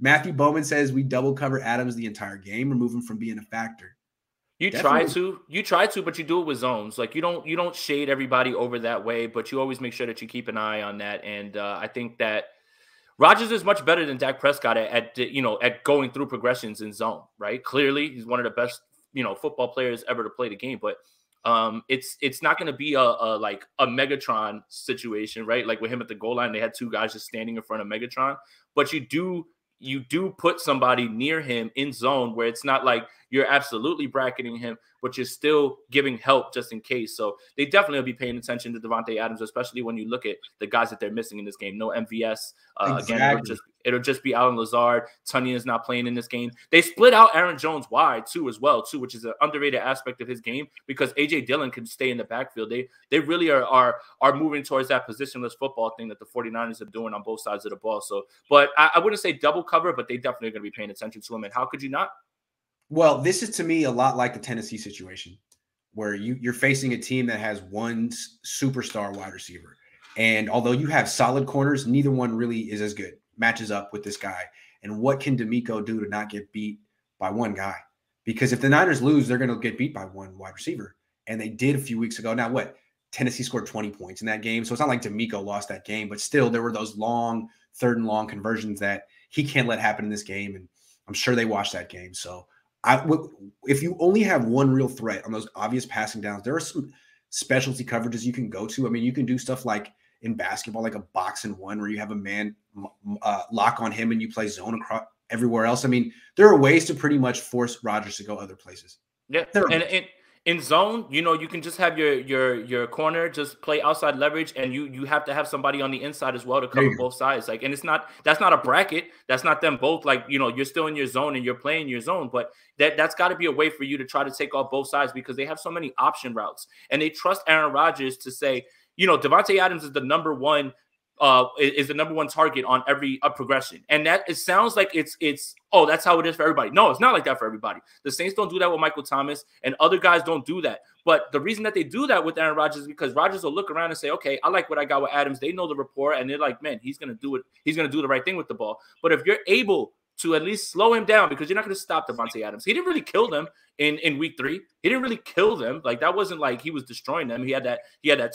Matthew Bowman says we double cover Adams the entire game, remove him from being a factor. You try to, but you do it with zones. Like you don't shade everybody over that way, but you always make sure that you keep an eye on that. And I think that Rodgers is much better than Dak Prescott at going through progressions in zone. Right? Clearly, he's one of the best football players ever to play the game. But it's not going to be like a Megatron situation, right? Like with him at the goal line, they had two guys just standing in front of Megatron, but you do put somebody near him in zone where it's not like you're absolutely bracketing him, but you're still giving help just in case. So they definitely will be paying attention to Davante Adams, especially when you look at the guys that they're missing in this game. No MVS. Exactly. Again, it'll just be Allen Lazard. Tunyon is not playing in this game. They split out Aaron Jones wide too, which is an underrated aspect of his game because A.J. Dillon can stay in the backfield. They really are moving towards that positionless football thing that the 49ers are doing on both sides of the ball. So, but I wouldn't say double cover, but they definitely are going to be paying attention to him. And how could you not? Well, this is to me a lot like the Tennessee situation where you're facing a team that has one superstar wide receiver. And although you have solid corners, neither one really is as good, matches up with this guy. And what can D'Amico do to not get beat by one guy? Because if the Niners lose, they're going to get beat by one wide receiver. And they did a few weeks ago. Now what? Tennessee scored 20 points in that game. So it's not like D'Amico lost that game, but still there were those long third and long conversions that he can't let happen in this game. And I'm sure they watched that game. So if you only have one real threat on those obvious passing downs, there are some specialty coverages you can go to. I mean, you can do stuff like in basketball, like a box and one where you have a man lock on him and you play zone across everywhere else. I mean, there are ways to pretty much force Rodgers to go other places. Yeah, and in zone, you can just have your corner just play outside leverage, and you have to have somebody on the inside as well to cover both sides. Like, and that's not a bracket. That's not them both. Like, you're still in your zone and you're playing your zone, but that's got to be a way for you to try to take off both sides because they have so many option routes, and they trust Aaron Rodgers to say, Davante Adams is the number one target on every progression. And that it sounds like it's that's how it is for everybody. No, it's not like that for everybody. The Saints don't do that with Michael Thomas, and other guys don't do that. But the reason that they do that with Aaron Rodgers is because Rodgers will look around and say, okay, I like what I got with Adams. They know the rapport, and they're like, man, he's going to do it. He's going to do the right thing with the ball. But if you're able to at least slow him down, because you're not going to stop Davante Adams. He didn't really kill them in week 3. He didn't really kill them. Like, that wasn't like he was destroying them. He had that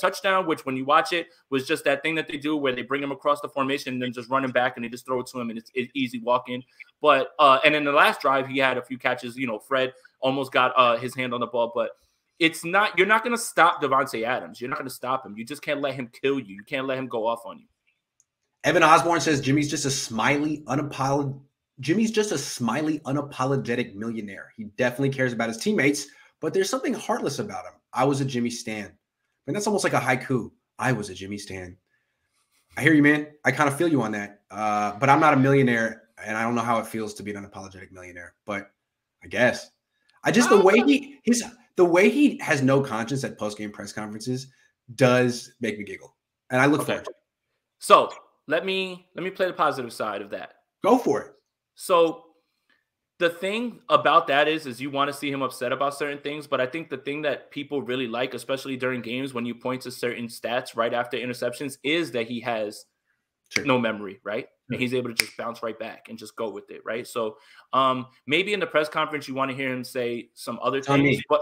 touchdown, which when you watch it was just that thing that they do where they bring him across the formation and then just run him back and they just throw it to him and it's easy walk in. But and in the last drive, he had a few catches. Fred almost got his hand on the ball, but you're not going to stop Davante Adams. You're not going to stop him. You just can't let him kill you. You can't let him go off on you. Evan Osborne says Jimmy's just a smiley, unapologetic millionaire. He definitely cares about his teammates, but there's something heartless about him. I was a Jimmy stan. I mean, that's almost like a haiku. I was a Jimmy stan. I hear you, man. I kind of feel you on that. But I'm not a millionaire, and I don't know how it feels to be an unapologetic millionaire. But I guess the way he has no conscience at post-game press conferences does make me giggle, and I look forward to it. So let me play the positive side of that. Go for it. So the thing about that is you want to see him upset about certain things, but I think the thing that people really like, especially during games when you point to certain stats right after interceptions, is that he has no memory, right? And he's able to just bounce right back and just go with it, right? So maybe in the press conference you want to hear him say some other things, but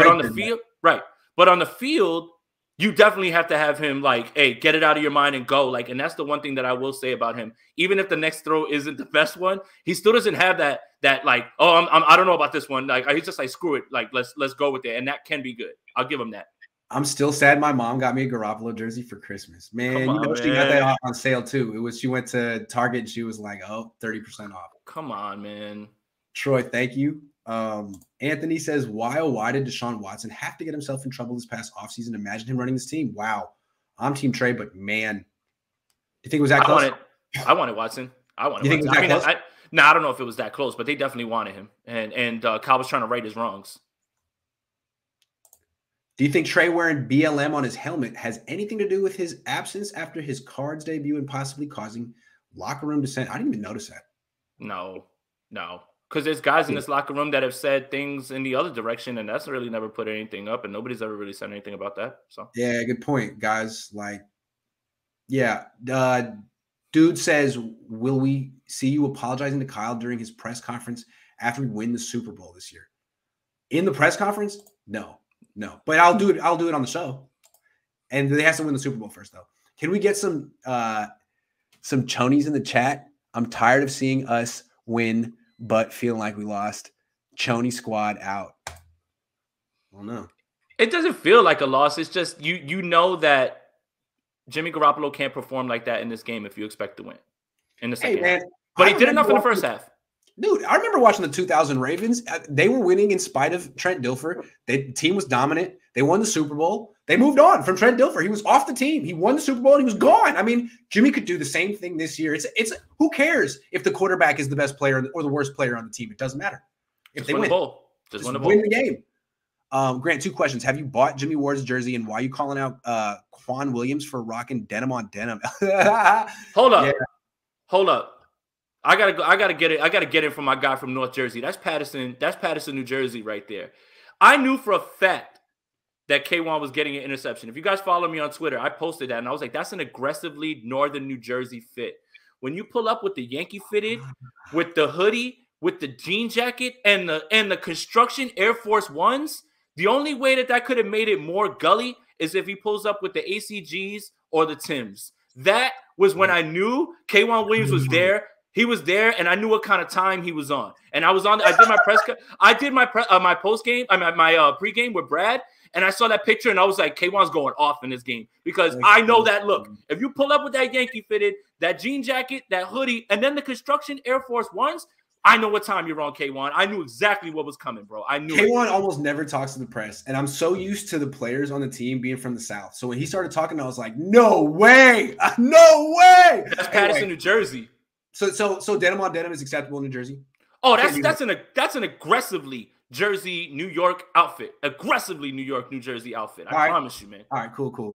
on the field, right? But on the field, you definitely have to have him like, hey, get it out of your mind and go. Like, and that's the one thing that I will say about him. Even if the next throw isn't the best one, he still doesn't have that like, oh, I don't know about this one. Like, he's just like, screw it. Like, let's go with it. And that can be good. I'll give him that. I'm still sad my mom got me a Garoppolo jersey for Christmas. Man, she got that on sale too. She went to Target and she was like, 30% off. Come on, man. Troy, thank you. Anthony says, why did Deshaun Watson have to get himself in trouble this past offseason? Imagine him running this team. Wow. I'm Team Trey, but man, do you think it was that close? I wanted Watson. I don't know if it was that close, but they definitely wanted him. And Kyle was trying to right his wrongs. Do you think Trey wearing BLM on his helmet has anything to do with his absence after his Cards debut and possibly causing locker room dissent? I didn't even notice that. No. Because there's guys in this locker room that have said things in the other direction, and that's really never put anything up, and nobody's ever really said anything about that. So yeah, good point, guys. Like, yeah, Dude says, will we see you apologizing to Kyle during his press conference after we win the Super Bowl this year? In the press conference? No. But I'll do it on the show. And they have to win the Super Bowl first, though. Can we get some chonies in the chat? I'm tired of seeing us win, but feeling like we lost. Choney squad out. Well, no. It doesn't feel like a loss. It's just you know that Jimmy Garoppolo can't perform like that in this game if you expect to win in the second half. But he did enough in the first half. Dude, I remember watching the 2000 Ravens. They were winning in spite of Trent Dilfer. The team was dominant. They won the Super Bowl. They moved on from Trent Dilfer. He was off the team. He won the Super Bowl and he was gone. I mean, Jimmy could do the same thing this year. It's who cares if the quarterback is the best player or the worst player on the team? It doesn't matter. If they win the bowl. Just win the game. Grant, 2 questions. Have you bought Jimmy Ward's jersey, and why are you calling out Quan Williams for rocking denim on denim? Hold up. I gotta get it. I gotta get it from my guy from North Jersey. That's Patterson, New Jersey, right there. I knew for a fact that K1 was getting an interception. If you guys follow me on Twitter, I posted that and I was like, that's an aggressively Northern New Jersey fit. When you pull up with the Yankee fitted, with the hoodie, with the jean jacket, and the construction Air Force Ones, the only way that could have made it more gully is if he pulls up with the ACGs or the Timbs. That was when I knew K1 Williams was there. He was there, and I knew what kind of time he was on. And I was on. I did my press. I did my post game. I mean, my pregame with Brad, and I saw that picture, and I was like, K1's going off in this game because I know that look. If you pull up with that Yankee fitted, that jean jacket, that hoodie, and then the construction Air Force Ones, I know what time you're on, K1. I knew exactly what was coming, bro. I knew K1 almost never talks to the press, and I'm so used to the players on the team being from the South. So when he started talking, I was like, no way, no way. That's Patterson, New Jersey. So denim on denim is acceptable in New Jersey? Oh, that's an aggressively Jersey, New York outfit. Aggressively New York, New Jersey outfit. I promise you, man. All right, cool.